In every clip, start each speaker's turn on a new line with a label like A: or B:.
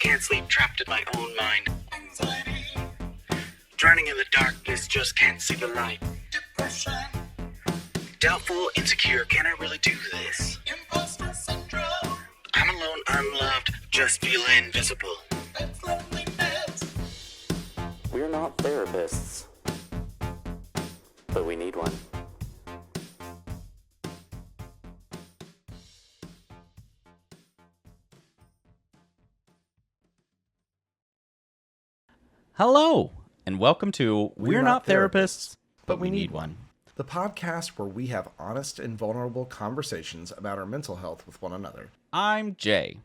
A: can't sleep, trapped in my own mind. Anxiety. Drowning in the darkness, just can't see the light. Depression. Doubtful, insecure, can I really do this? Imposter syndrome. I'm alone, unloved, just feel invisible. That's loneliness. We're not therapists, but we need one.
B: Hello, and welcome to We're Not Therapists, but we need one.
C: The podcast where we have honest and vulnerable conversations about our mental health with one another.
B: I'm Jay.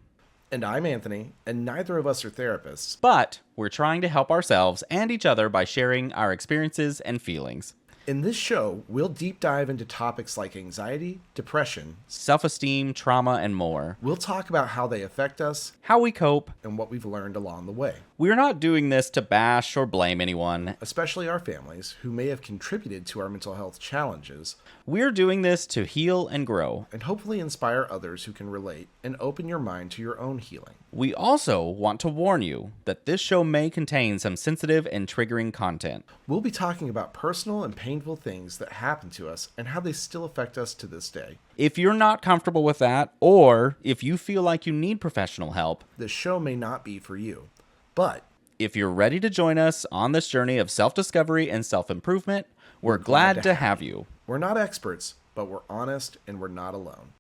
C: And I'm Anthony, and neither of us are therapists.
B: But we're trying to help ourselves and each other by sharing our experiences and feelings.
C: In this show, we'll deep dive into topics like anxiety, depression,
B: self-esteem, trauma, and more.
C: We'll talk about how they affect us,
B: how we cope,
C: and what we've learned along the way.
B: We're not doing this to bash or blame anyone,
C: especially our families who may have contributed to our mental health challenges.
B: We're doing this to heal and grow,
C: and hopefully inspire others who can relate and open your mind to your own healing.
B: We also want to warn you that this show may contain some sensitive and triggering content.
C: We'll be talking about personal and painful things that happen to us and how they still affect us to this day.
B: If you're not comfortable with that, or if you feel like you need professional help,
C: this show may not be for you. But
B: if you're ready to join us on this journey of self-discovery and self-improvement, we're glad to have you.
C: We're not experts, but we're honest and we're not alone.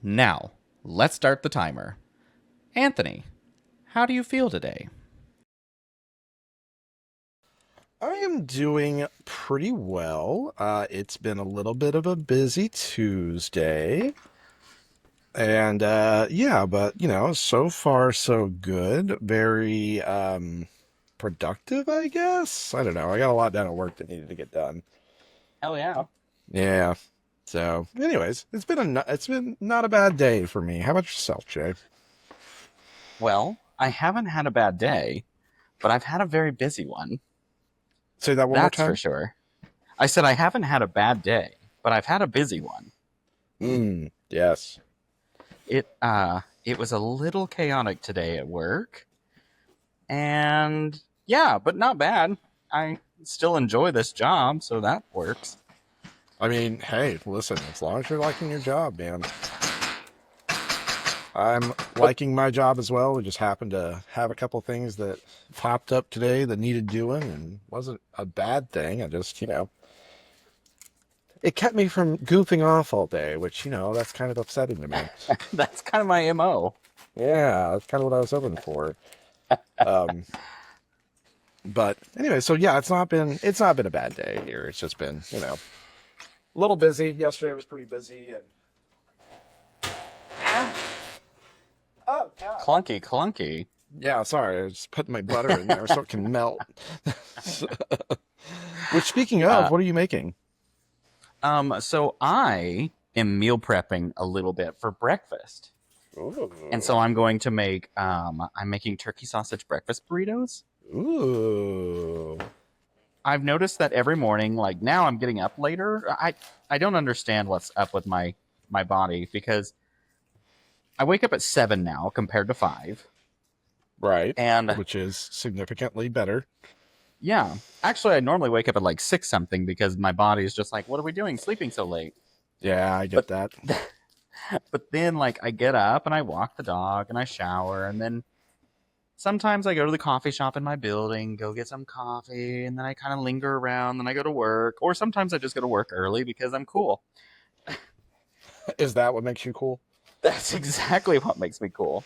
B: Now, let's start the timer. Anthony, how do you feel today?
D: I am doing pretty well. It's been a little bit of a busy Tuesday. And but so far so good. Very productive, I guess. I don't know. I got a lot done at work that needed to get done.
B: Hell yeah.
D: Yeah. So, anyways, it's been not a bad day for me. How about yourself, Jay?
B: Well, I haven't had a bad day, but I've had a very busy one.
D: Say that one more time.
B: That's for sure. I said I haven't had a bad day, but I've had a busy one.
D: Yes.
B: It was a little chaotic today at work. And yeah, but not bad. I still enjoy this job, so that works.
D: I mean, hey, listen, as long as you're liking your job, man. I'm liking my job as well. We just happened to have a couple things that popped up today that needed doing, and wasn't a bad thing. I just, it kept me from goofing off all day, which, that's kind of upsetting to me.
B: That's kind of my MO.
D: Yeah, that's kind of what I was hoping for. But anyway, so yeah, it's not been a bad day here. It's just been, a little busy. Yesterday was pretty busy. And oh, God.
B: Clunky.
D: Yeah, sorry. I was just putting my butter in there so it can melt. Which, speaking of, what are you making?
B: So I am meal prepping a little bit for breakfast.
D: Ooh.
B: And so I'm going to make, I'm making turkey sausage breakfast burritos.
D: Ooh.
B: I've noticed that every morning, like now I'm getting up later. I don't understand what's up with my body, because I wake up at 7 now compared to 5.
D: Right.
B: And
D: which is significantly better.
B: Yeah. Actually, I normally wake up at like 6 something because my body is just like, what are we doing sleeping so late?
D: Yeah, I get that.
B: But then like I get up and I walk the dog and I shower, and then sometimes I go to the coffee shop in my building, go get some coffee, and then I kind of linger around, then I go to work, or sometimes I just go to work early because I'm cool.
D: Is that what makes you cool?
B: That's exactly what makes me cool.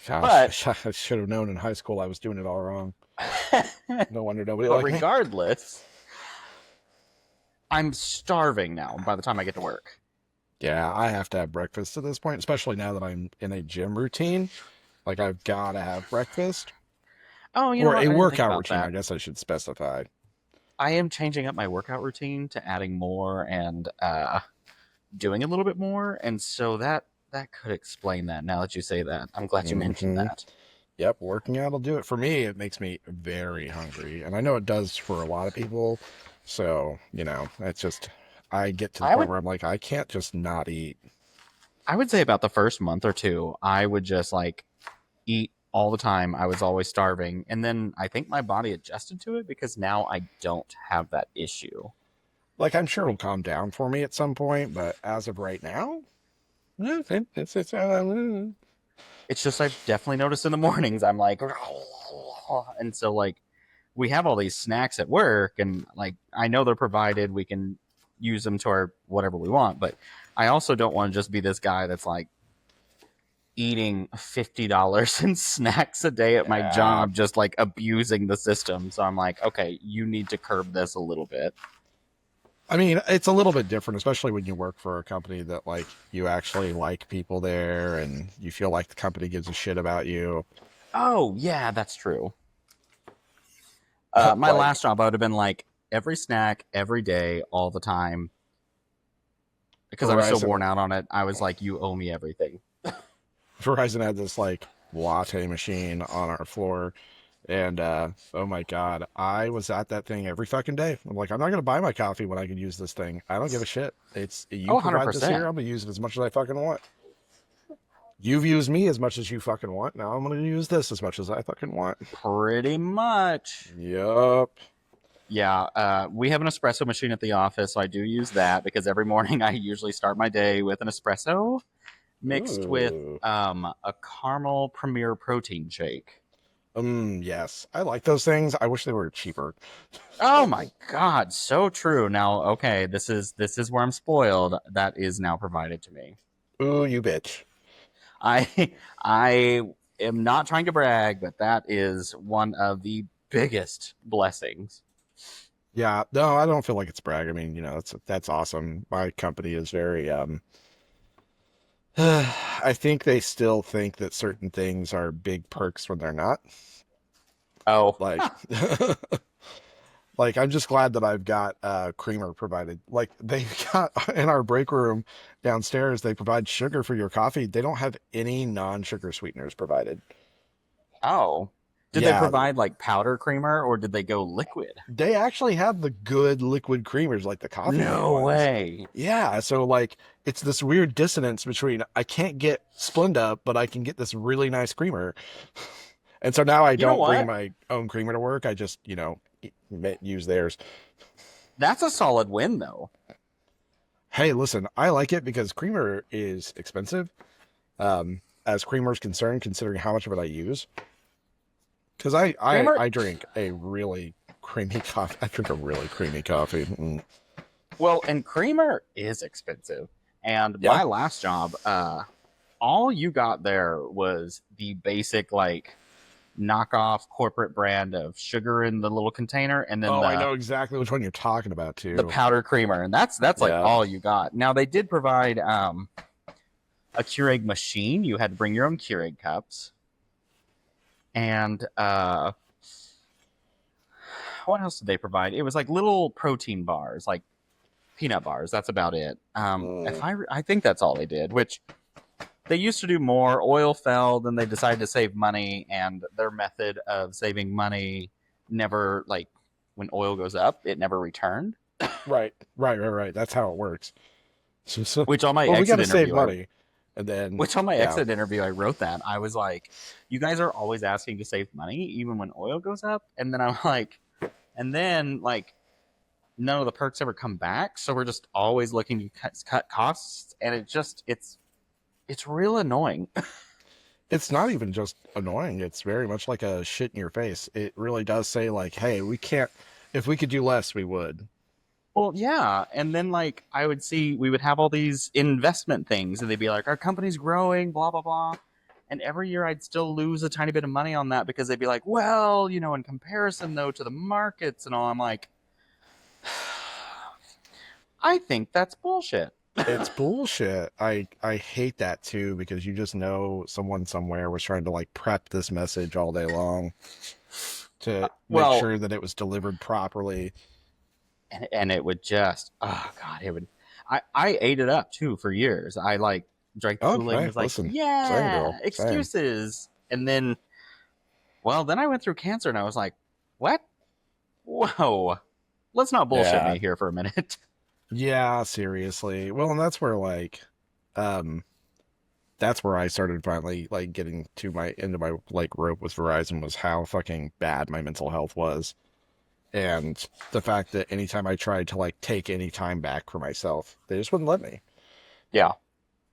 D: Gosh, but I should have known in high school I was doing it all wrong. No wonder nobody liked me.
B: Regardless, I'm starving now by the time I get to work.
D: Yeah, I have to have breakfast at this point, especially now that I'm in a gym routine. Like, I've got to have breakfast.
B: Oh,
D: or a workout routine, I guess I should specify.
B: I am changing up my workout routine to adding more and doing a little bit more, and so that could explain that. Now that you say that, I'm glad you mentioned that.
D: Yep, working out will do it. For me, it makes me very hungry, and I know it does for a lot of people. So, it's just, I get to the point where I'm like, I can't just not eat.
B: I would say about the first month or two, I would just like eat all the time. I was always starving. And then I think my body adjusted to it because now I don't have that issue.
D: Like, I'm sure it'll calm down for me at some point, but as of right now,
B: It's just I've definitely noticed in the mornings I'm like, and so like we have all these snacks at work, and like I know they're provided, we can use them to our whatever we want, but I also don't want to just be this guy that's like eating $50 in snacks a day at my
D: Yeah.
B: job, just like abusing the system. So I'm like, okay, you need to curb this a little bit.
D: I mean, it's a little bit different, especially when you work for a company that like you actually like people there and you feel like the company gives a shit about you.
B: Oh yeah, that's true. My
D: Like,
B: last job, I would have been like every snack, every day, all the time, because I was so
D: Verizon,
B: worn out on it. I was like, you owe me everything.
D: Verizon had this like latte machine on our floor. And oh my God, I was at that thing every fucking day. I'm like, I'm not gonna buy my coffee when I can use this thing. I don't give a shit. It's you
B: Oh,
D: provide this here,
B: 100%.
D: I'm gonna use it as much as I fucking want. You've used me as much as you fucking want. Now I'm gonna use this as much as I fucking want.
B: Pretty much.
D: Yup.
B: Yeah, we have an espresso machine at the office, so I do use that because every morning I usually start my day with an espresso mixed with
D: Ooh.
B: a caramel premier protein shake.
D: Yes. I like those things. I wish they were cheaper.
B: Oh my god, so true. Now, okay, this is where I'm spoiled. That is now provided to me.
D: Ooh, you bitch.
B: I I am not trying to brag, but that is one of the biggest blessings.
D: Yeah, no, I don't feel like it's brag. I mean, that's awesome. My company is very I think they still think that certain things are big perks when they're not.
B: Oh,
D: Like like I'm just glad that I've got creamer provided. Like they've got in our break room downstairs, they provide sugar for your coffee. They don't have any non-sugar sweeteners provided.
B: oh. Did they
D: Yeah,
B: provide like powder creamer or did they go liquid?
D: they actually have the good liquid creamers like the coffee mate
B: No
D: ones.
B: way.
D: Yeah, so like it's this weird dissonance between I can't get Splenda, but I can get this really nice creamer. And so now I
B: You know
D: don't bring
B: what?
D: my own creamer to work. I just, use theirs.
B: That's a solid win though.
D: Hey, listen, I like it because creamer is expensive. As creamer is concerned, considering how much of it I use. Because
B: Creamer
D: I drink a really creamy coffee. I drink a really creamy coffee.
B: Well, and creamer is expensive. And
D: Yeah.
B: my last job, all you got there was the basic like knockoff corporate brand of sugar in the little container, and then
D: Oh, I know exactly which one you're talking about
B: the
D: too.
B: powder creamer, and that's like
D: Yeah.
B: all you got. Now they did provide a Keurig machine. You had to bring your own Keurig cups, and what else did they provide? It was like little protein bars, like peanut bars. That's about it. If I think that's all they did, which they used to do more. Oil fell, then they decided to save money, and their method of saving money never like when oil goes up, it never returned.
D: Right. That's how it works.
B: Which on my
D: Well, we got
B: exit
D: to save
B: interview,
D: money, and then
B: which on my
D: yeah.
B: exit interview, I wrote that I was like, "You guys are always asking to save money, even when oil goes up." And then I'm like, and then like none of the perks ever come back, so we're just always looking to cut costs, and it's real annoying.
D: It's not even just annoying. It's very much like a shit in your face. It really does say like, "Hey, we can't. If we could do less, we would."
B: Well, yeah, and then like I would see we would have all these investment things, and they'd be like, "Our company's growing, blah blah blah," and every year I'd still lose a tiny bit of money on that because they'd be like, "Well, in comparison though to the markets and all," I'm like, I think that's bullshit.
D: It's bullshit. I hate that too because you just know someone somewhere was trying to like prep this message all day long to make
B: Well,
D: sure that it was delivered properly.
B: and it would just, oh god, it would. I ate it up too for years. I like drank the Kool-Aid and
D: Okay,
B: was like,
D: listen, same
B: yeah,
D: girl, same.
B: excuses, and then, well, then I went through cancer and I was like, what? Whoa, let's not bullshit
D: Yeah.
B: me here for a minute.
D: Yeah, seriously. Well, and that's where like, that's where I started finally like getting to my into my like rope with Verizon, was how fucking bad my mental health was. And the fact that anytime I tried to like take any time back for myself, they just wouldn't let me.
B: Yeah.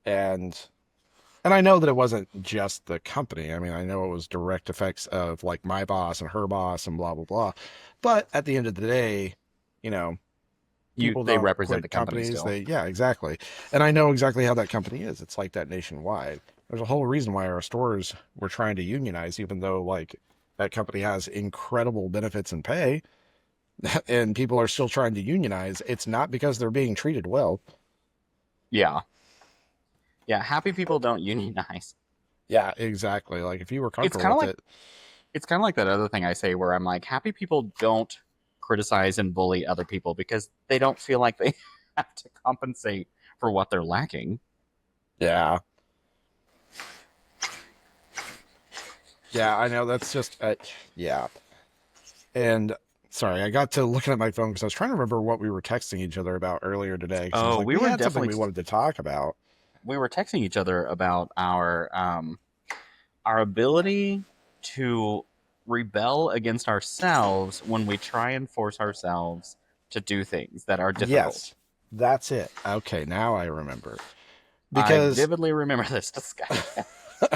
D: And I know that it wasn't just the company. I mean, I know it was direct effects of like my boss and her boss and blah blah blah. But at the end of the day, you know, people
B: They
D: don't
B: represent
D: quit
B: the company
D: companies.
B: still.
D: They, yeah, exactly. And I know exactly how that company is. It's like that nationwide. There's a whole reason why our stores were trying to unionize, even though like that company has incredible benefits and pay, and people are still trying to unionize. It's not because they're being treated well.
B: Yeah. Yeah. Happy people don't unionize.
D: Yeah, exactly. Like if you were
B: It's
D: comfortable
B: kind of
D: with
B: like
D: it,
B: that other thing I say where I'm like, happy people don't criticize and bully other people because they don't feel like they have to compensate for what they're lacking.
D: yeah, yeah, I know that's just, yeah. And sorry, I got to looking at my phone because I was trying to remember what we were texting each other about earlier today. Because I was
B: Oh,
D: like,
B: we
D: we
B: were
D: had something
B: definitely
D: we wanted to talk about.
B: we were texting each other about our ability to rebel against ourselves when we try and force ourselves to do things that are difficult.
D: Yes, that's it. Okay, now I remember.
B: I
D: Because
B: vividly remember this discussion.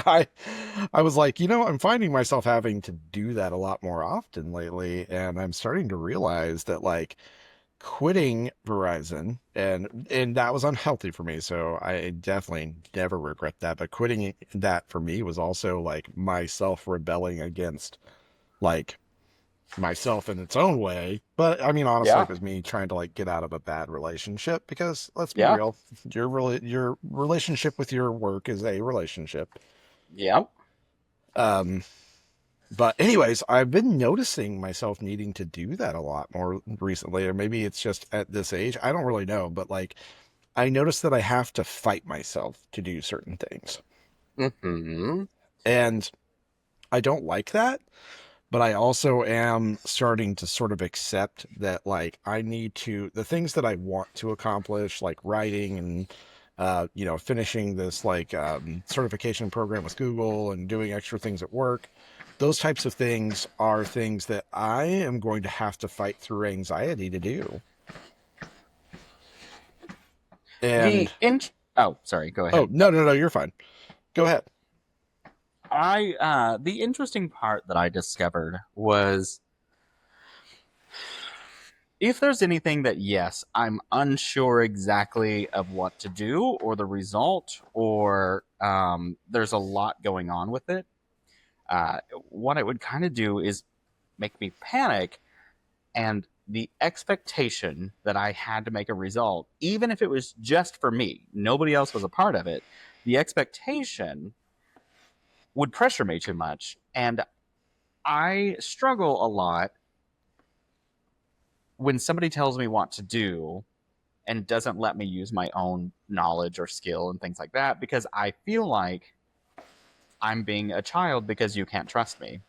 D: I I was like, I'm finding myself having to do that a lot more often lately, and I'm starting to realize that like quitting Verizon, and that was unhealthy for me, so I definitely never regret that, but quitting that for me was also like myself rebelling against like myself in its own way. But I mean, honestly,
B: Yeah,
D: it was me trying to like get out of a bad relationship, because let's be
B: yeah,
D: real, your relationship with your work is a relationship.
B: yeah.
D: Um, but anyways, I've been noticing myself needing to do that a lot more recently, or maybe it's just at this age. I don't really know, but like I notice that I have to fight myself to do certain things.
B: Hmm.
D: And I don't like that. But I also am starting to sort of accept that like I need to, the things that I want to accomplish, like writing and finishing this like certification program with Google and doing extra things at work, those types of things are things that I am going to have to fight through anxiety to do. And
B: Oh, sorry, go
D: oh,
B: ahead.
D: no, no, no, you're fine. Go ahead.
B: The interesting part that I discovered was if there's anything that, yes, I'm unsure exactly of what to do or the result, or there's a lot going on with it, uh, what it would kind of do is make me panic. And the expectation that I had to make a result, even if it was just for me, nobody else was a part of it, the expectation would pressure me too much. And I struggle a lot when somebody tells me what to do and doesn't let me use my own knowledge or skill and things like that because I feel like I'm being a child because you can't trust me.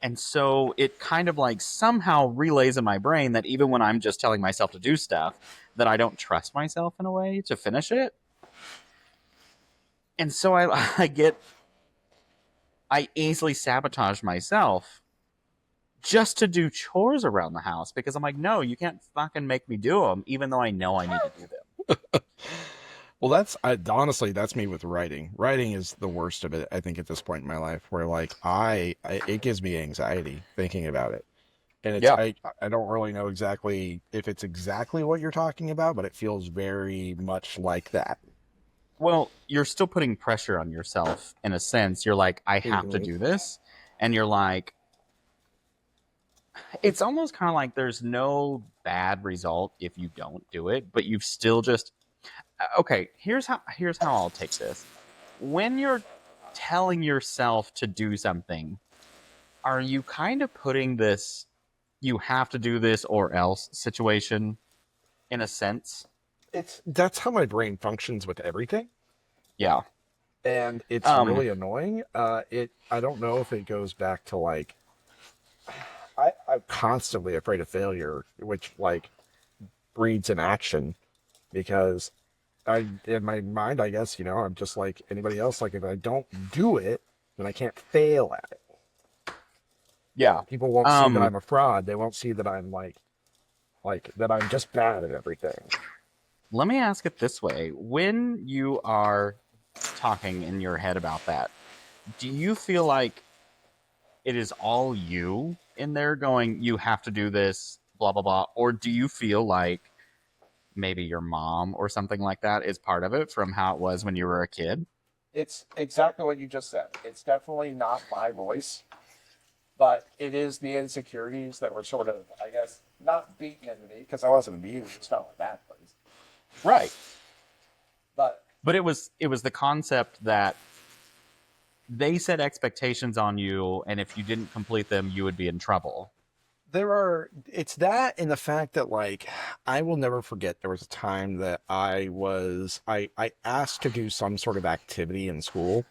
B: And so it kind of like somehow relays in my brain that even when I'm just telling myself to do stuff, that I don't trust myself in a way to finish it. And so I easily sabotage myself just to do chores around the house because I'm like, no, you can't fucking make me do them, even though I know I need to do them.
D: Well, honestly, that's me with writing. Writing is the worst of it, I think, at this point in my life, where like it gives me anxiety thinking about it. And
B: Yeah.
D: I don't really know exactly if it's exactly what you're talking about, but it feels very much like that.
B: Well, you're still putting pressure on yourself in a sense. You're like, I have to
D: Mhm.
B: do this. And you're like, it's almost kind of like there's no bad result if you don't do it, but you've still just okay, here's how I'll take this. When you're telling yourself to do something, are you kind of putting this you have to do this or else situation in a sense?
D: That's how my brain functions with everything,
B: Yeah.
D: and it's
B: Um
D: really annoying. I don't know if it goes back to like I'm constantly afraid of failure, which like breeds inaction, because in my mind, I guess, I'm just like anybody else. Like, if I don't do it, then I can't fail at it.
B: Yeah.
D: People won't see that I'm a fraud. They won't see that I'm like that I'm just bad at everything.
B: Let me ask it this way. When you are talking in your head about that, do you feel like it is all you in there going, you have to do this, blah, blah, blah? Or do you feel like maybe your mom or something like that is part of it from how it was when you were a kid?
D: It's exactly what you just said. It's definitely not my voice, but it is the insecurities that were sort of, I guess, not beaten into me because I wasn't abused. It's not like that place.
B: Right.
D: But
B: it was the concept that they set expectations on you, and if you didn't complete them, you would be in trouble.
D: It's that and the fact that, like, I will never forget there was a time that I asked to do some sort of activity in school,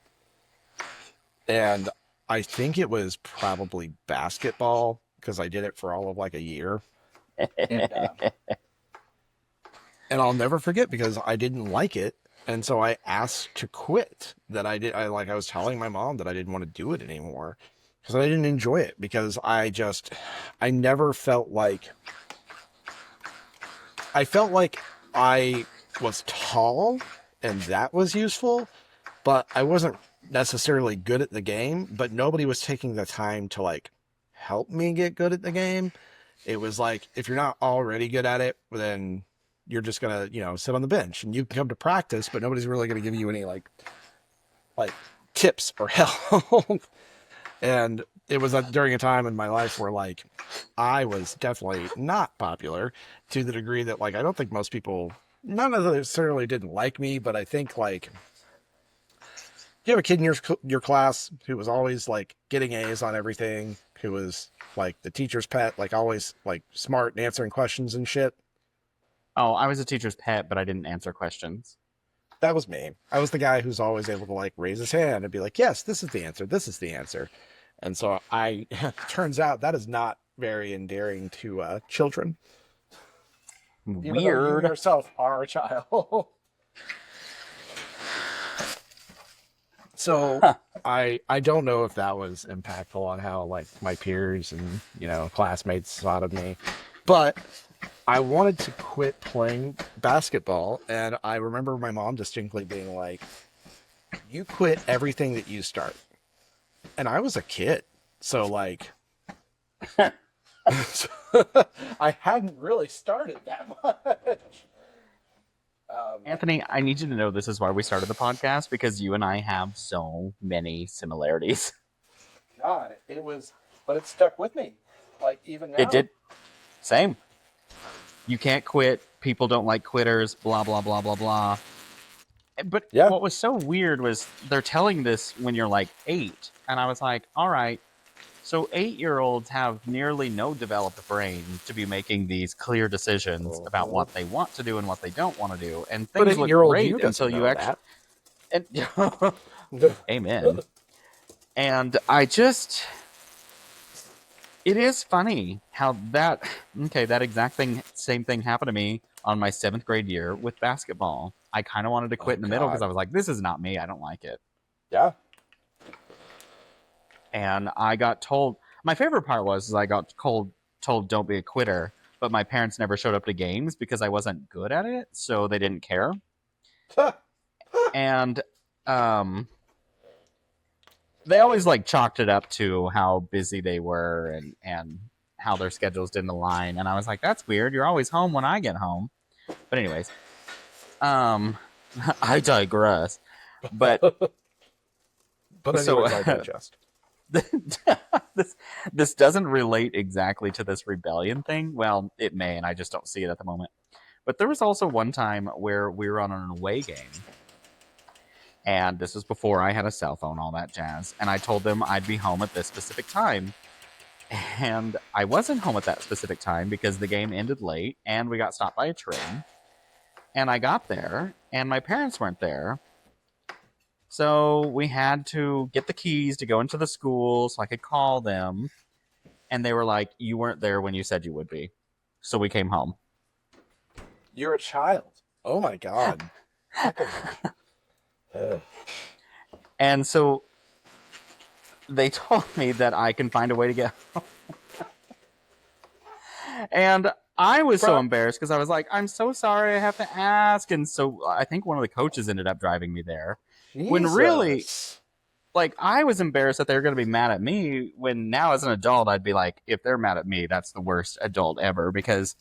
D: and I think it was probably basketball because I did it for all of like a year. And I'll never forget because I didn't like it. And so I asked to quit. I was telling my mom that I didn't want to do it anymore because I didn't enjoy it, because I never felt like, I felt like I was tall and that was useful, but I wasn't necessarily good at the game, but nobody was taking the time to like help me get good at the game. It was like, if you're not already good at it, then you're just gonna, sit on the bench and you can come to practice, but nobody's really gonna give you any like tips or help. And it was during a time in my life where like I was definitely not popular, to the degree that like I don't think most people, not necessarily didn't like me, but I think like, you have a kid in your class who was always like getting A's on everything, who was like the teacher's pet, like always like smart and answering questions and shit.
B: Oh, I was a teacher's pet, but I didn't answer questions.
D: That was me. I was the guy who's always able to like raise his hand and be like, yes, this is the answer. This is the answer. And so turns out that is not very endearing to children.
B: Weird.
D: Even though you yourself are a child. So I don't know if that was impactful on how like my peers and, classmates thought of me, but I wanted to quit playing basketball. And I remember my mom distinctly being like, you quit everything that you start. And I was a kid. So like, I hadn't really started that much.
B: Anthony, I need you to know this is why we started the podcast, because you and I have so many similarities.
D: God, but it stuck with me. Like, even now.
B: It did. Same. You can't quit. People don't like quitters, blah, blah, blah, blah, blah. But
D: Yeah.
B: What was so weird was they're telling this when you're like 8. And I was like, all right. So 8-year-olds have nearly no developed brain to be making these clear decisions about what they want to do and what they don't want to do. And things look great until you actually... And... Amen. And it is funny how that exact same thing happened to me on my 7th grade year with basketball. I kind of wanted to quit in the middle because I was like, this is not me. I don't like it.
D: Yeah.
B: And I got told, my favorite part was I got told don't be a quitter, but my parents never showed up to games because I wasn't good at it, so they didn't care. And they always like chalked it up to how busy they were and how their schedules didn't align. And I was like, that's weird. You're always home when I get home. But anyways, I digress. But
D: anyways, I digest.
B: This doesn't relate exactly to this rebellion thing. Well, it may, and I just don't see it at the moment. But there was also one time where we were on an away game. And this was before I had a cell phone, all that jazz. And I told them I'd be home at this specific time. And I wasn't home at that specific time because the game ended late and we got stopped by a train. And I got there and my parents weren't there. So we had to get the keys to go into the school so I could call them. And they were like, you weren't there when you said you would be. So we came home.
D: You're a child. Oh my God.
B: And so they told me that I can find a way to get home. And I was so embarrassed because I was like, I'm so sorry, I have to ask. And so I think one of the coaches ended up driving me there. When really,
D: Jesus.
B: like, I was embarrassed that they were going to be mad at me, when now as an adult, I'd be like, if they're mad at me, that's the worst adult ever, because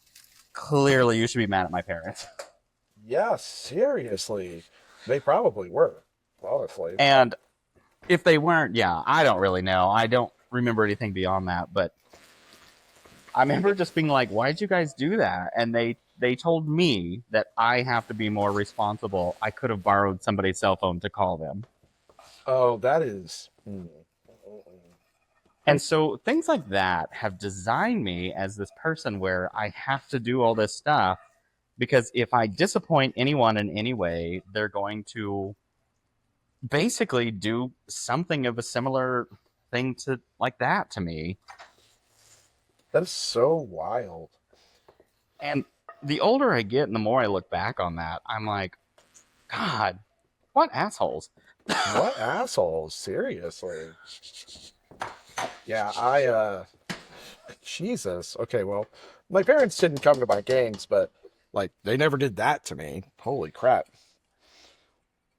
B: clearly you should be mad at my parents.
D: Yeah, seriously. They probably were, honestly.
B: And if they weren't, yeah, I don't really know. I don't remember anything beyond that, but I remember just being like, why'd you guys do that? And they told me that I have to be more responsible. I could have borrowed somebody's cell phone to call them.
D: Oh, that is.
B: And so things like that have designed me as this person where I have to do all this stuff, because if I disappoint anyone in any way, they're going to basically do something of a similar thing to like that to me.
D: That is so wild.
B: And the older I get and the more I look back on that, I'm like, God, what assholes.
D: What assholes? Seriously. Yeah, Jesus. Okay, well, my parents didn't come to my games, but like they never did that to me. Holy crap.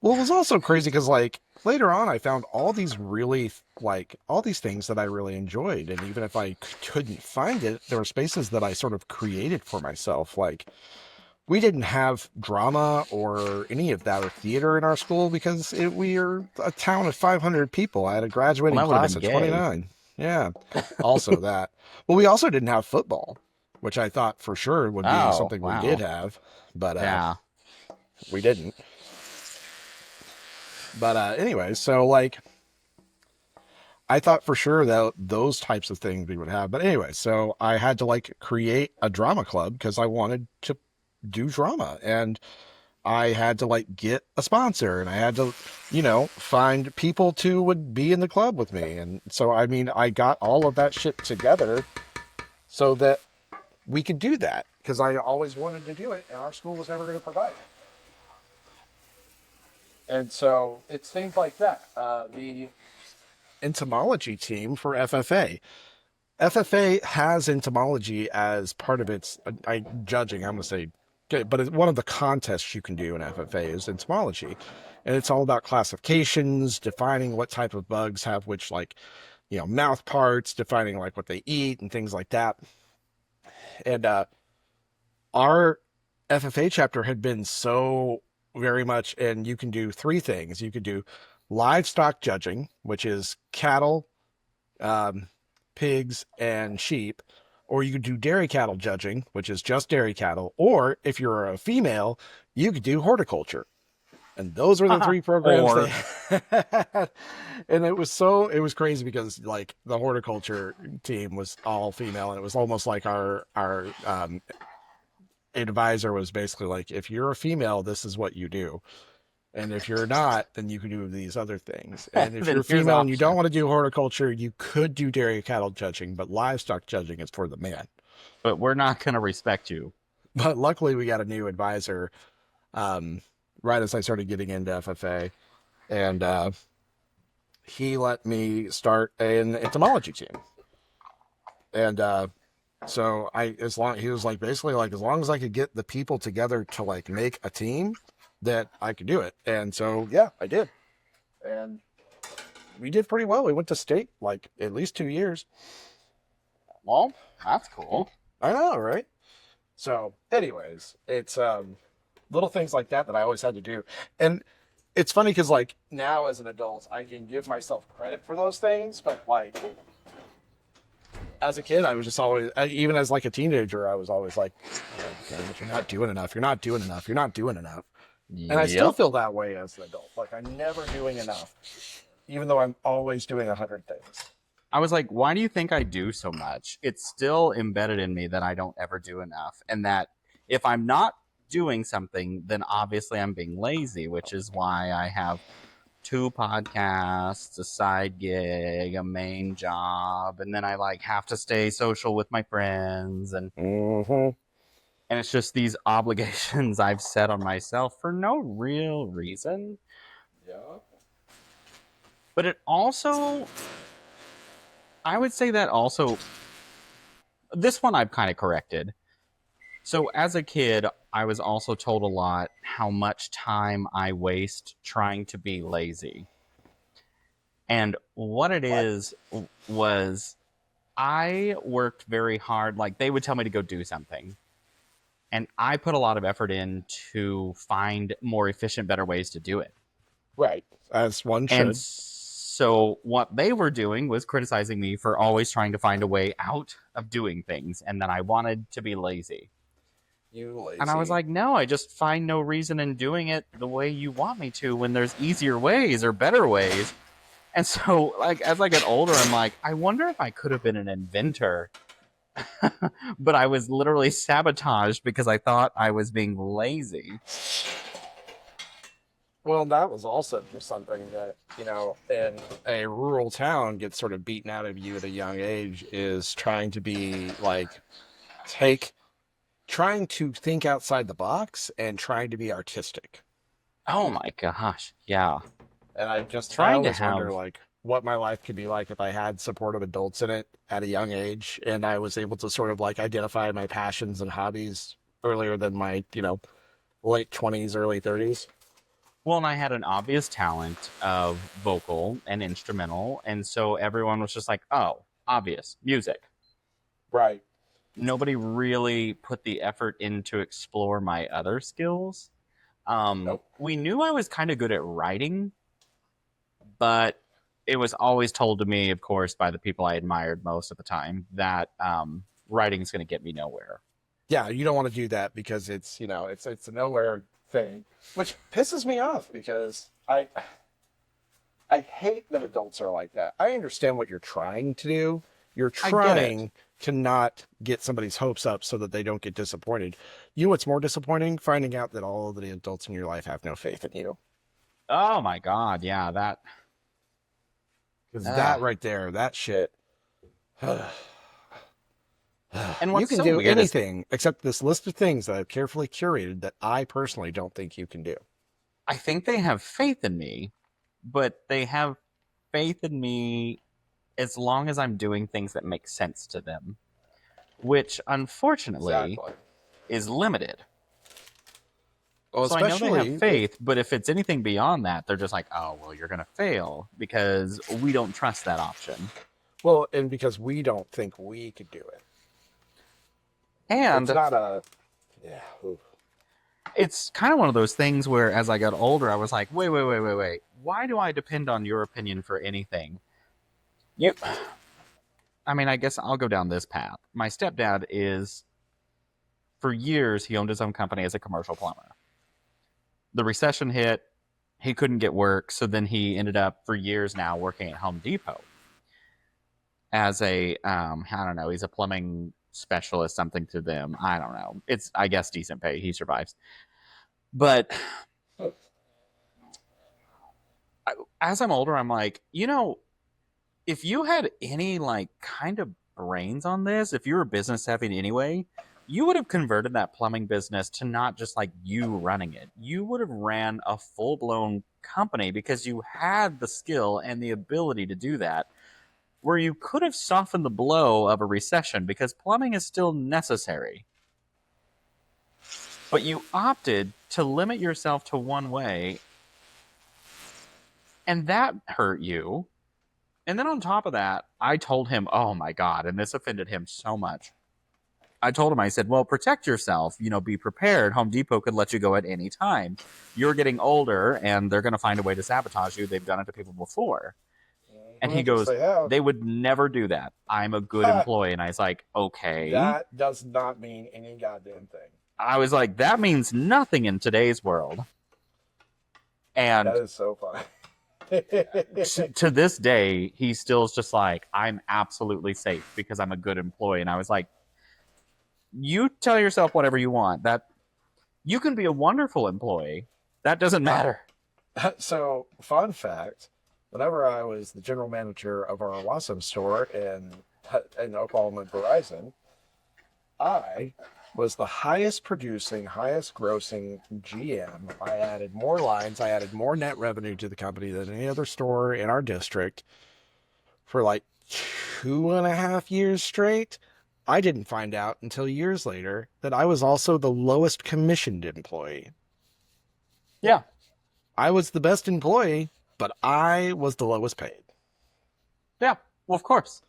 D: Well, it was also crazy because like later on I found all these really like all these things that I really enjoyed, and even if I couldn't find it, there were spaces that I sort of created for myself. Like we didn't have drama or any of that or theater in our school because we are a town of 500 people. I had a graduating
B: Well, that would have
D: class
B: been
D: of
B: gay.
D: 29. Yeah. Also that. Well, we also didn't have football, which I thought for sure would be
B: Oh,
D: something we
B: wow.
D: did have, but
B: Yeah.
D: we didn't. But anyway, so like I thought for sure that those types of things we would have. But anyway, so I had to like create a drama club because I wanted to do drama, and I had to like get a sponsor, and I had to, find people to would be in the club with me. And so, I mean, I got all of that shit together so that we could do that because I always wanted to do it and our school was never going to provide it. And so it's things like that. The entomology team for FFA. FFA has entomology as part of its judging. I'm going to say, okay, but one of the contests you can do in FFA is entomology, and it's all about classifications, defining what type of bugs have which mouth parts, defining like what they eat and things like that. And our FFA chapter had been so very much, and you can do three things. You could do livestock judging, which is cattle, pigs, and sheep, or you could do dairy cattle judging, which is just dairy cattle, or if you're a female, you could do horticulture. And those were the three programs
B: Or-
D: they had. And it was crazy because like the horticulture team was all female, and it was almost like our advisor was basically like, if you're a female, this is what you do. And if you're not, then you can do these other things. And if
B: Then
D: you're
B: here's
D: female and you don't
B: options.
D: want to do horticulture, you could do dairy cattle judging, but livestock judging is for the man.
B: But we're not going to respect you.
D: But luckily, we got a new advisor right as I started getting into FFA, and he let me start an entomology team. And so he was like basically like as long as I could get the people together to like make a team, that I could do it. And so yeah, I did, and we did pretty well. We went to state like at least 2 years.
B: Well, that's cool.
D: I know, right? So, anyways, it's little things like that I always had to do. And it's funny because like now as an adult, I can give myself credit for those things, but like as a kid, I was just always, even as like a teenager, I was always like, oh, you're not doing enough. You're not doing enough. You're not doing enough. And I still feel that way as an adult. Like I'm never doing enough, even though I'm always doing 100 things.
B: I was like, why do you think I do so much? It's still embedded in me that I don't ever do enough. And that if I'm not doing something, then obviously I'm being lazy, which is why I have 2 podcasts, a side gig, a main job, and then I like have to stay social with my friends. And And it's just these obligations I've set on myself for no real reason.
D: Yeah.
B: But it also, I would say that also, this one I've kind of corrected. So as a kid, I was also told a lot how much time I waste trying to be lazy. And what it is was I worked very hard. Like they would tell me to go do something. And I put a lot of effort in to find more efficient, better ways to do it.
D: Right. As one
B: And
D: should.
B: so what they were doing was criticizing me for always trying to find a way out of doing things and that I wanted to be lazy.
D: You lazy.
B: And I was like, no, I just find no reason in doing it the way you want me to when there's easier ways or better ways. And so, like, as I get older, I'm like, I wonder if I could have been an inventor. But I was literally sabotaged because I thought I was being lazy.
D: Well, that was also just something that, in a rural town gets sort of beaten out of you at a young age is trying to be like, trying to think outside the box and trying to be artistic.
B: Oh my gosh. Yeah.
D: And I
B: Trying to
D: always wonder,
B: have.
D: like, what my life could be like if I had supportive adults in it at a young age and I was able to sort of like identify my passions and hobbies earlier than my, late 20s, early 30s.
B: Well, and I had an obvious talent of vocal and instrumental. And so everyone was just like, oh, obvious, music.
D: Right.
B: Nobody really put the effort in to explore my other skills.
D: Nope.
B: We knew I was kind of good at writing, but it was always told to me, of course, by the people I admired most at the time, that writing is going to get me nowhere.
D: Yeah, you don't want to do that because it's, it's a nowhere thing, which pisses me off because I hate that adults are like that. I understand what you're trying to do. You're
B: I get it.
D: trying to not get somebody's hopes up so that they don't get disappointed. You know what's more disappointing? Finding out that all of the adults in your life have no faith in you.
B: Oh my God, yeah, that.
D: Because that right there, that shit.
B: And what's
D: you can
B: so
D: do
B: weird is
D: anything except this list of things that I've carefully curated that I personally don't think you can do.
B: I think they have faith in me, but they have faith in me as long as I'm doing things that make sense to them, which unfortunately is limited.
D: Well,
B: So I know they have
D: especially
B: faith, but if it's anything beyond that, they're just like, oh, well, you're going to fail because we don't trust that option.
D: well, and because we don't think we could do it.
B: And
D: It's not a, yeah. Oof.
B: it's kind of one of those things where as I got older, I was like, wait. Why do I depend on your opinion for anything? I mean, I guess I'll go down this path. My stepdad is, for years, he owned his own company as a commercial plumber. The recession hit, he couldn't get work, so then he ended up, for years now, working at Home Depot as a, I don't know, he's a plumbing specialist, something to them. I don't know. It's, I guess, decent pay. He survives. But as I'm older, I'm like, if you had any like kind of brains on this, if you were business savvy in any way, you would have converted that plumbing business to not just like you running it. You would have ran a full-blown company because you had the skill and the ability to do that, where you could have softened the blow of a recession because plumbing is still necessary. But you opted to limit yourself to one way, and that hurt you. And then on top of that, I told him, oh my God, and this offended him so much. I told him, I said, well, protect yourself, be prepared. Home Depot could let you go at any time. You're getting older and they're going to find a way to sabotage you. They've done it to people before. And he goes, they would never do that. I'm a good employee. And I was like, okay.
D: That does not mean any goddamn thing.
B: I was like, that means nothing in today's world. And
D: that is so funny.
B: to this day, he still is just like, I'm absolutely safe because I'm a good employee. And I was like, you tell yourself whatever you want. That you can be a wonderful employee. That doesn't matter.
D: So, fun fact, whenever I was the general manager of our Awesome store in Oklahoma and Verizon, I was the highest producing, highest grossing GM. I added more lines. I added more net revenue to the company than any other store in our district for like 2.5 years straight. I didn't find out until years later that I was also the lowest commissioned employee.
B: Yeah.
D: I was the best employee, but I was the lowest paid.
B: Yeah. Well, of course.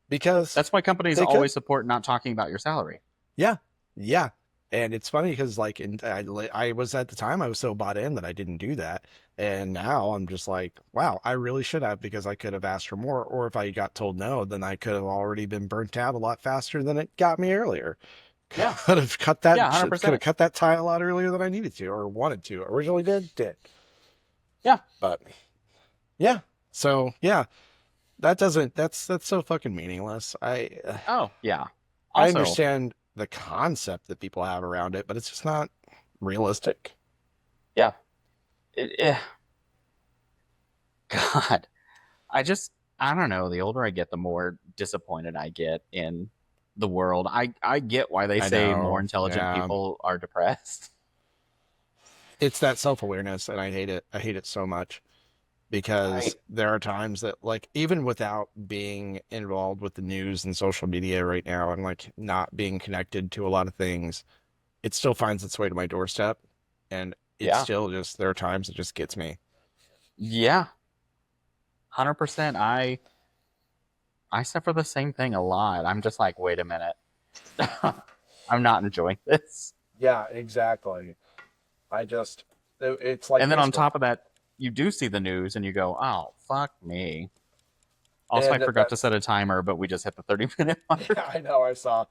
D: Because
B: That's why companies
D: they could.
B: always support not talking about your salary.
D: Yeah. Yeah. And it's funny because like I was at the time I was so bought in that I didn't do that. And now I'm just like, wow, I really should have, because I could have asked for more. Or if I got told no, then I could have already been burnt out a lot faster than it got me earlier.
B: Yeah.
D: Could have cut that.
B: Yeah,
D: Could
B: 100%.
D: have cut that tie a lot earlier than I needed to or wanted to. Originally did.
B: Yeah.
D: But yeah. So yeah, that's so fucking meaningless.
B: Oh, yeah.
D: I
B: Also,
D: understand the concept that people have around it, but it's just not realistic.
B: yeah. God, I don't know. The older I get, the more disappointed I get in the world. I get why they
D: I
B: say
D: know,
B: more intelligent
D: yeah.
B: people are depressed.
D: It's that self-awareness, and I hate it. I hate it so much because
B: Right.
D: there are times that, like, even without being involved with the news and social media right now and like not being connected to a lot of things, it still finds its way to my doorstep, and it's
B: Yeah.
D: still just, there are times it just gets me.
B: Yeah. 100%. I suffer the same thing a lot. I'm just like, wait a minute. I'm not enjoying this.
D: Yeah, exactly. It's like,
B: And then on top of that, you do see the news and you go, oh, fuck me. Also,
D: And
B: I forgot to set a timer, but we just hit the 30-minute mark.
D: yeah, I know. I saw.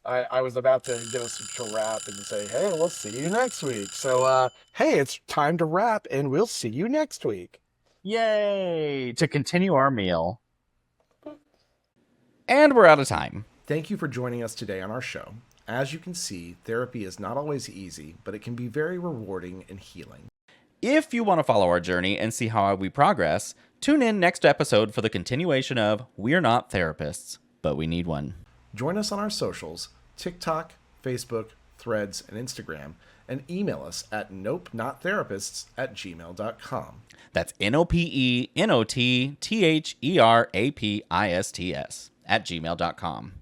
D: I was about to get us to wrap and say, hey, we'll see you next week. So, hey, it's time to wrap, and we'll see you next week.
B: Yay! To continue our meal. And we're out of time.
C: Thank you for joining us today on our show. As you can see, therapy is not always easy, but it can be very rewarding and healing.
B: If you want to follow our journey and see how we progress, tune in next episode for the continuation of We're Not Therapists, but We Need One.
C: Join us on our socials, TikTok, Facebook, Threads, and Instagram, and email us at nopenotttherapists@gmail.com.
B: That's NOPENOTTHERAPISTS @gmail.com.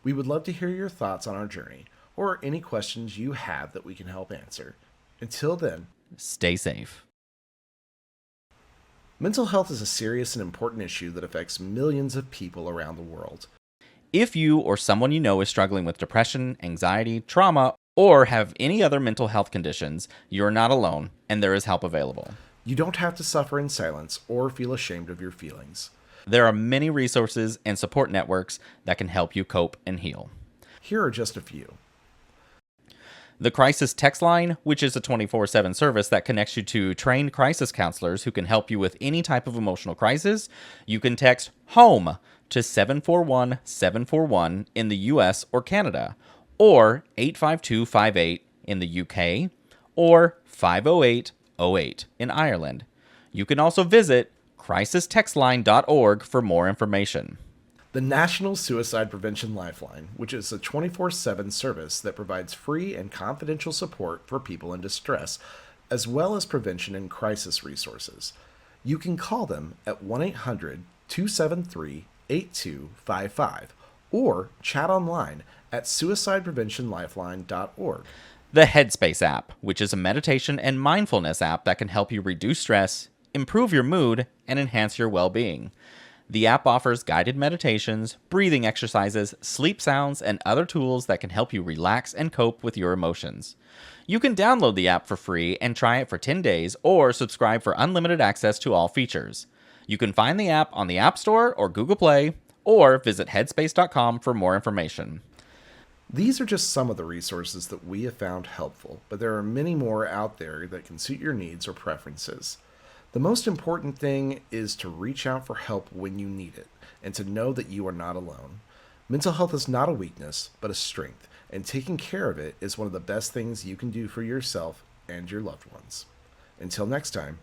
C: We would love to hear your thoughts on our journey, or any questions you have that we can help answer. Until then,
B: Stay safe.
C: mental health is a serious and important issue that affects millions of people around the world.
B: If you or someone you know is struggling with depression, anxiety, trauma, or have any other mental health conditions, you're not alone, and there is help available.
C: You don't have to suffer in silence or feel ashamed of your feelings.
B: There are many resources and support networks that can help you cope and heal.
C: Here are just a few.
B: The Crisis Text Line, which is a 24/7 service that connects you to trained crisis counselors who can help you with any type of emotional crisis. You can text HOME to 741-741 in the US or Canada, or 85258 in the UK, or 50808 in Ireland. You can also visit crisistextline.org for more information.
C: The National Suicide Prevention Lifeline, which is a 24/7 service that provides free and confidential support for people in distress, as well as prevention and crisis resources. You can call them at 1-800-273-8255 or chat online at suicidepreventionlifeline.org.
B: The Headspace app, which is a meditation and mindfulness app that can help you reduce stress, improve your mood, and enhance your well-being. The app offers guided meditations, breathing exercises, sleep sounds, and other tools that can help you relax and cope with your emotions. You can download the app for free and try it for 10 days or subscribe for unlimited access to all features. You can find the app on the App Store or Google Play, or visit headspace.com for more information.
C: These are just some of the resources that we have found helpful, but there are many more out there that can suit your needs or preferences. The most important thing is to reach out for help when you need it, and to know that you are not alone. Mental health is not a weakness, but a strength, and taking care of it is one of the best things you can do for yourself and your loved ones. Until next time.